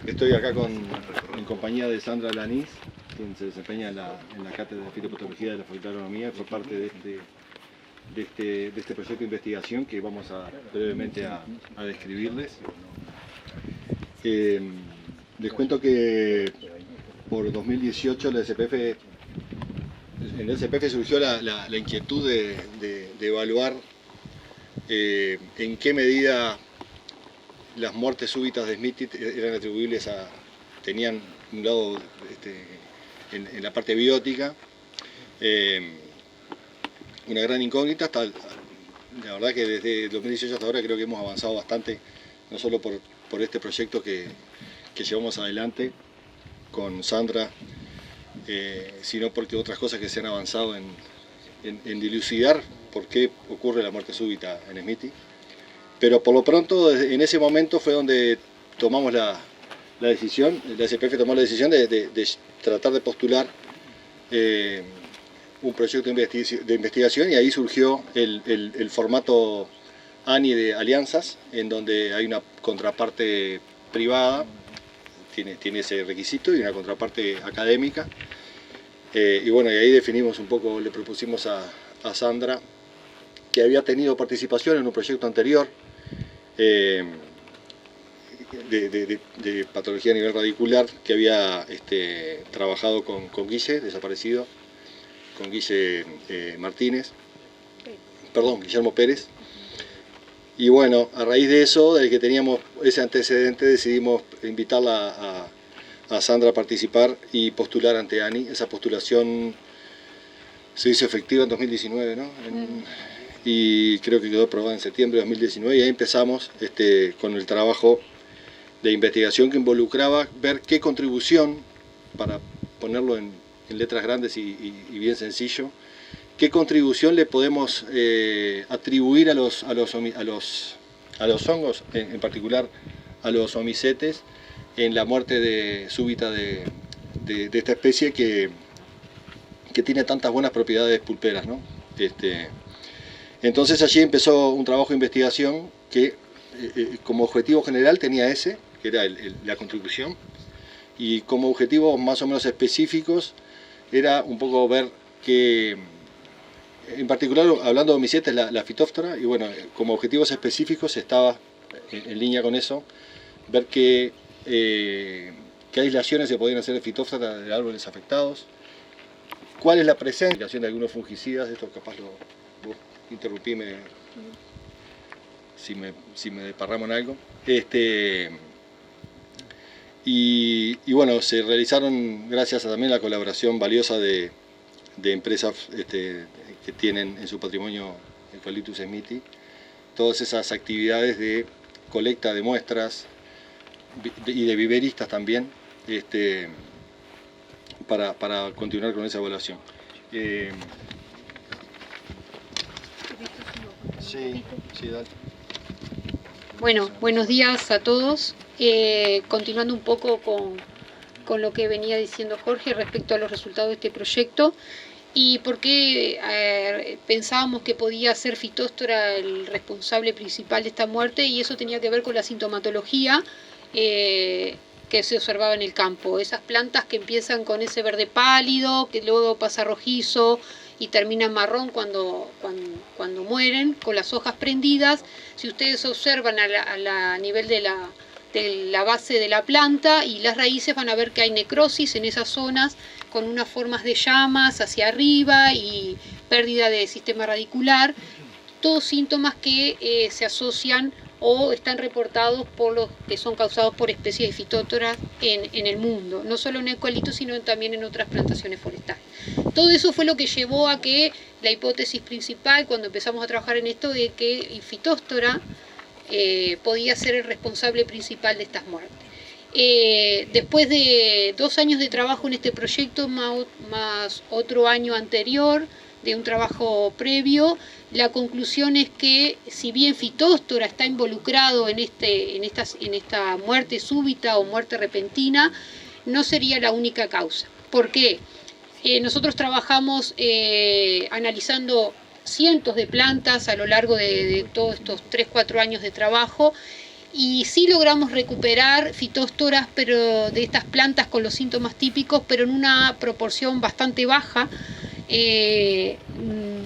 Estoy acá en compañía de Sandra Lanís, quien se desempeña en la cátedra de fitopatología de la Facultad de Agronomía, fue parte de este proyecto de investigación que vamos brevemente a describirles. Les cuento que por 2018 en el SPF surgió la inquietud de evaluar en qué medida las muertes súbitas de Smith eran atribuibles tenían un lado en la parte biótica, una gran incógnita. La verdad que desde 2018 hasta ahora creo que hemos avanzado bastante, no solo por este proyecto que llevamos adelante con Sandra, sino porque otras cosas que se han avanzado en dilucidar por qué ocurre la muerte súbita en Smithy. Pero por lo pronto, en ese momento fue donde tomamos la decisión, la SPF tomó la decisión de tratar de postular un proyecto de investigación, y ahí surgió el formato ANI de alianzas, en donde hay una contraparte privada, tiene ese requisito, y una contraparte académica. Y bueno, y ahí definimos un poco, le propusimos a Sandra, que había tenido participación en un proyecto anterior de patología a nivel radicular, que había trabajado con Guille, desaparecido, con Guillermo Pérez. Y bueno, a raíz de eso, del que teníamos ese antecedente, decidimos invitarla a Sandra a participar y postular ante ANI. Esa postulación se hizo efectiva en 2019, ¿no? Y creo que quedó aprobada en septiembre de 2019, y ahí empezamos con el trabajo de investigación que involucraba ver qué contribución, para ponerlo en letras grandes y bien sencillo, qué contribución le podemos atribuir a los hongos, en particular a los omicetes, en la muerte súbita de esta especie que tiene tantas buenas propiedades pulperas, ¿no? Entonces allí empezó un trabajo de investigación que como objetivo general tenía ese, que era la contribución, y como objetivos más o menos específicos era un poco ver que, en particular hablando de omicetes, la Phytophthora, y bueno, como objetivos específicos estaba en línea con eso, ver qué aislaciones se podían hacer de Phytophthora de árboles afectados, cuál es la presencia de algunos fungicidas. Esto capaz vos interrumpime si me desparramo en algo. Y bueno, se realizaron, gracias también a la colaboración valiosa de empresas que tienen en su patrimonio Eucalyptus smithii, todas esas actividades de colecta de muestras y de viveristas también, para continuar con esa evaluación. Sí, dale. Bueno, buenos días a todos. Continuando un poco con lo que venía diciendo Jorge respecto a los resultados de este proyecto y por qué pensábamos que podía ser Phytophthora el responsable principal de esta muerte, y eso tenía que ver con la sintomatología que se observaba en el campo. Esas plantas que empiezan con ese verde pálido, que luego pasa rojizo y termina marrón cuando mueren, con las hojas prendidas. Si ustedes observan a nivel de la base de la planta y las raíces, van a ver que hay necrosis en esas zonas, con unas formas de llamas hacia arriba y pérdida de sistema radicular, todos síntomas que se asocian o están reportados por los que son causados por especies de Phytophthora en el mundo, no solo en eucalipto, sino también en otras plantaciones forestales. Todo eso fue lo que llevó a que la hipótesis principal, cuando empezamos a trabajar en esto, de que Phytophthora podía ser el responsable principal de estas muertes. Después de 2 años de trabajo en este proyecto, más otro año anterior de un trabajo previo, la conclusión es que, si bien Phytophthora está involucrado en esta muerte súbita o muerte repentina, no sería la única causa. ¿Por qué? Nosotros trabajamos analizando cientos de plantas a lo largo de todos estos 3-4 años de trabajo, y sí logramos recuperar fitóstoras pero de estas plantas con los síntomas típicos, pero en una proporción bastante baja.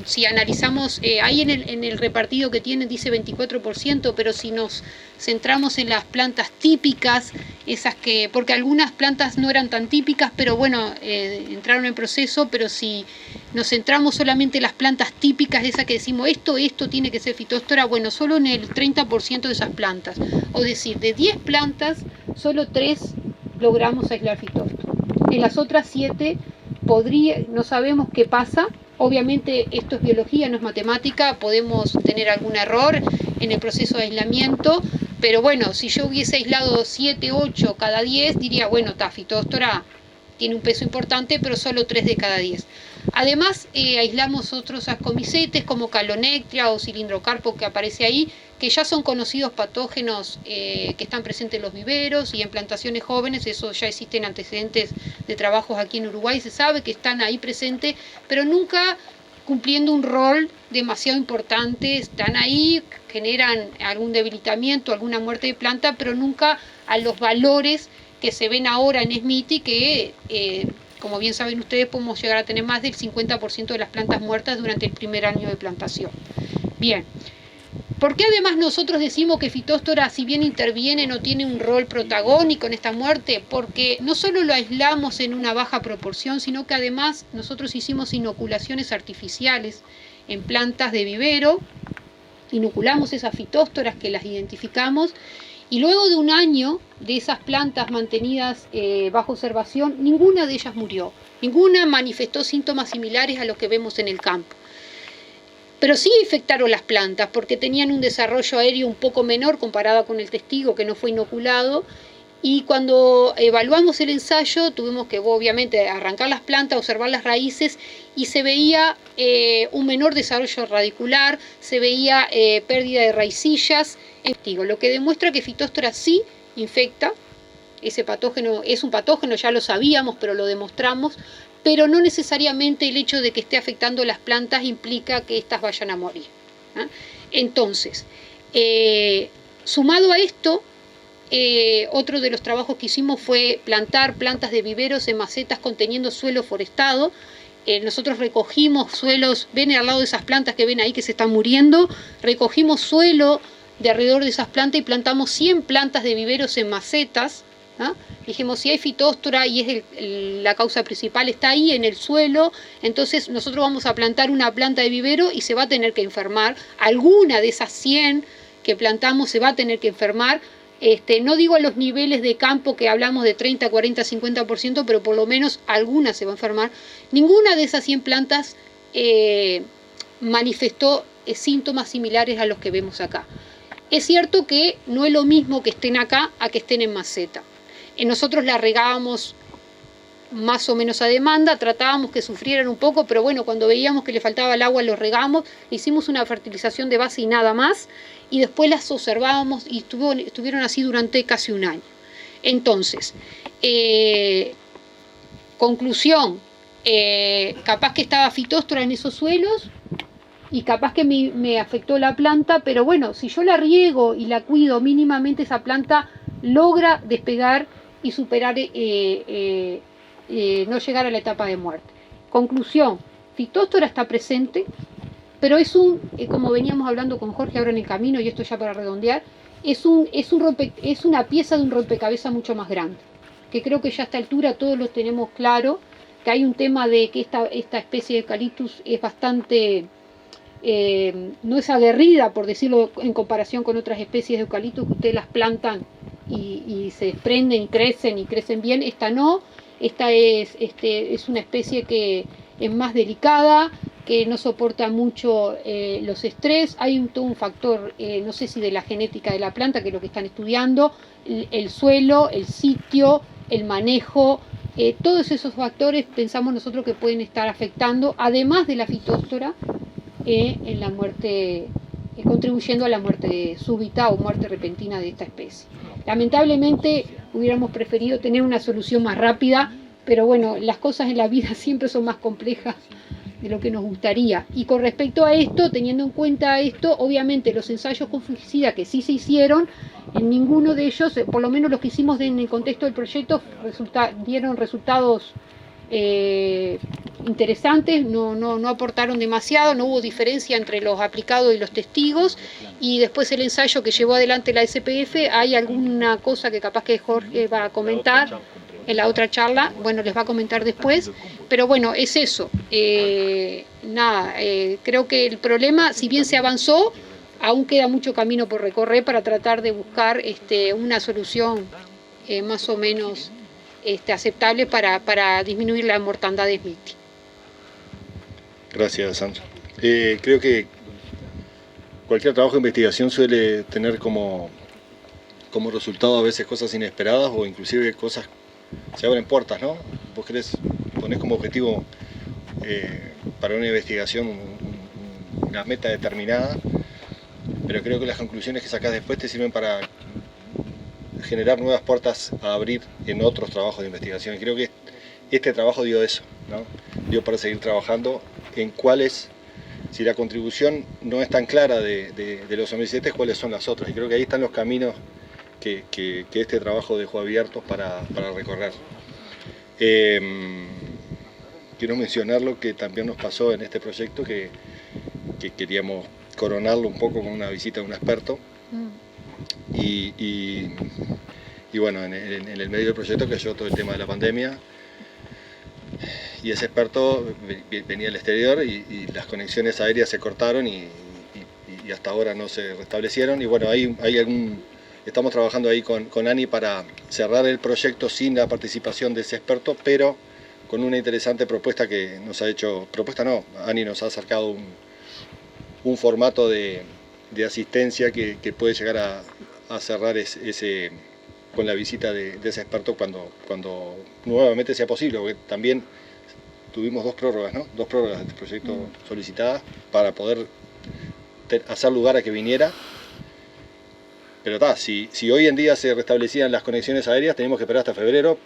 Si analizamos, ahí en el repartido que tienen dice 24%, pero si nos centramos en las plantas típicas, esas que, porque algunas plantas no eran tan típicas, pero bueno, entraron en proceso, pero si nos centramos solamente en las plantas típicas, esas que decimos esto tiene que ser fitóstora, bueno, solo en el 30% de esas plantas, es decir, de 10 plantas, solo 3 logramos aislar fitóstora. En las otras 7 no sabemos qué pasa. Obviamente esto es biología, no es matemática, podemos tener algún error en el proceso de aislamiento, pero bueno, si yo hubiese aislado 7, 8 cada 10, diría, bueno, fitóstora tiene un peso importante, pero solo 3 de cada 10. Además, aislamos otros ascomicetes como Calonectria o Cilindrocarpo que aparece ahí, que ya son conocidos patógenos que están presentes en los viveros y en plantaciones jóvenes. Eso ya existen antecedentes de trabajos aquí en Uruguay, se sabe que están ahí presentes, pero nunca cumpliendo un rol demasiado importante. Están ahí, generan algún debilitamiento, alguna muerte de planta, pero nunca a los valores que se ven ahora en SMITI, que como bien saben ustedes, podemos llegar a tener más del 50% de las plantas muertas durante el primer año de plantación. Bien, ¿por qué además nosotros decimos que fitóstora, si bien interviene, no tiene un rol protagónico en esta muerte? Porque no solo lo aislamos en una baja proporción, sino que además nosotros hicimos inoculaciones artificiales en plantas de vivero, inoculamos esas fitóstoras que las identificamos, y luego de un año de esas plantas mantenidas bajo observación, ninguna de ellas murió, ninguna manifestó síntomas similares a los que vemos en el campo. Pero sí infectaron las plantas porque tenían un desarrollo aéreo un poco menor comparado con el testigo que no fue inoculado, y cuando evaluamos el ensayo tuvimos que obviamente arrancar las plantas, observar las raíces, y se veía un menor desarrollo radicular, se veía pérdida de raicillas, lo que demuestra que fitóstora sí infecta. Ese patógeno es un patógeno, ya lo sabíamos, pero lo demostramos, pero no necesariamente el hecho de que esté afectando las plantas implica que éstas vayan a morir. Entonces, sumado a esto, otro de los trabajos que hicimos fue plantar plantas de viveros en macetas conteniendo suelo forestado. Nosotros recogimos suelos, ven al lado de esas plantas que ven ahí que se están muriendo, recogimos suelo de alrededor de esas plantas y plantamos 100 plantas de viveros en macetas. Dijimos, si hay fitóstora y es la causa principal está ahí en el suelo, entonces nosotros vamos a plantar una planta de vivero y se va a tener que enfermar. Alguna de esas 100 que plantamos se va a tener que enfermar. No digo a los niveles de campo que hablamos de 30, 40, 50%, pero por lo menos alguna se va a enfermar. Ninguna de esas 100 plantas manifestó síntomas similares a los que vemos acá. Es cierto que no es lo mismo que estén acá a que estén en maceta. Nosotros la regábamos más o menos a demanda, tratábamos que sufrieran un poco, pero bueno, cuando veíamos que le faltaba el agua los regamos, hicimos una fertilización de base y nada más, y después las observábamos y estuvieron así durante casi un año. Entonces, conclusión, capaz que estaba fitóstora en esos suelos y capaz que me afectó la planta, pero bueno, si yo la riego y la cuido mínimamente, esa planta logra despegar y superar, no llegar a la etapa de muerte. Conclusión, fitóstora está presente, pero es como veníamos hablando con Jorge ahora en el camino, y esto ya para redondear, es una pieza de un rompecabezas mucho más grande, que creo que ya a esta altura todos lo tenemos claro, que hay un tema de que esta especie de Eucalyptus es bastante, no es aguerrida, por decirlo, en comparación con otras especies de eucaliptus que ustedes las plantan y se desprenden y crecen bien. Esta no, esta es una especie que es más delicada, que no soporta mucho los estrés. Hay todo un factor, no sé si de la genética de la planta, que es lo que están estudiando, el suelo, el sitio, el manejo, todos esos factores pensamos nosotros que pueden estar afectando, además de la fitóstora, en la muerte, contribuyendo a la muerte súbita o muerte repentina de esta especie. Lamentablemente hubiéramos preferido tener una solución más rápida, pero bueno, las cosas en la vida siempre son más complejas de lo que nos gustaría. Y con respecto a esto, teniendo en cuenta esto, obviamente los ensayos con fungicida que sí se hicieron, en ninguno de ellos, por lo menos los que hicimos en el contexto del proyecto, dieron resultados interesantes, no aportaron demasiado, no hubo diferencia entre los aplicados y los testigos, y después el ensayo que llevó adelante la SPF, hay alguna cosa que capaz que Jorge va a comentar en la otra charla, bueno, les va a comentar después, pero bueno, es eso. Creo que el problema, si bien se avanzó, aún queda mucho camino por recorrer para tratar de buscar una solución más o menos aceptable para disminuir la mortandad de SMIT. Gracias, Sandra. Creo que cualquier trabajo de investigación suele tener como resultado a veces cosas inesperadas o inclusive cosas, se abren puertas, ¿no? Vos ponés como objetivo para una investigación una meta determinada, pero creo que las conclusiones que sacás después te sirven para generar nuevas puertas a abrir en otros trabajos de investigación. Y creo que este trabajo dio eso, ¿no? Dio para seguir trabajando en cuáles, si la contribución no es tan clara de los omniscientes, cuáles son las otras. Y creo que ahí están los caminos que este trabajo dejó abiertos para recorrer. Quiero mencionar lo que también nos pasó en este proyecto, que queríamos coronarlo un poco con una visita de un experto. Y bueno, en el medio del proyecto cayó todo el tema de la pandemia, y ese experto venía del exterior y las conexiones aéreas se cortaron y hasta ahora no se restablecieron. Y bueno, estamos trabajando ahí con Ani para cerrar el proyecto sin la participación de ese experto, pero con una interesante propuesta que nos ha hecho, Ani nos ha acercado un formato de asistencia que puede llegar a cerrar con la visita de ese experto cuando nuevamente sea posible, porque también tuvimos dos prórrogas de este proyecto solicitadas para poder hacer lugar a que viniera. Pero si hoy en día se restablecían las conexiones aéreas, teníamos que esperar hasta febrero,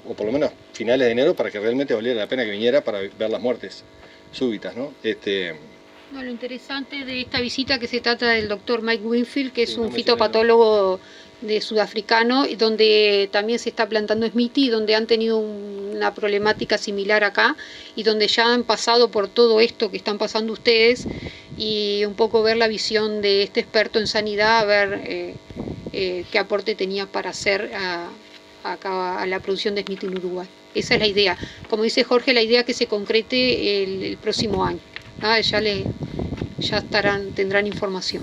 o por lo menos finales de enero, para que realmente valiera la pena que viniera para ver las muertes súbitas, ¿no? Lo interesante de esta visita que se trata del doctor Mike Winfield, que es un fitopatólogo sudafricano, donde también se está plantando SMITI, donde han tenido una problemática similar acá, y donde ya han pasado por todo esto que están pasando ustedes, y un poco ver la visión de este experto en sanidad, a ver qué aporte tenía para hacer a la producción de SMITI en Uruguay. Esa es la idea. Como dice Jorge, la idea es que se concrete el próximo año. Ya tendrán información.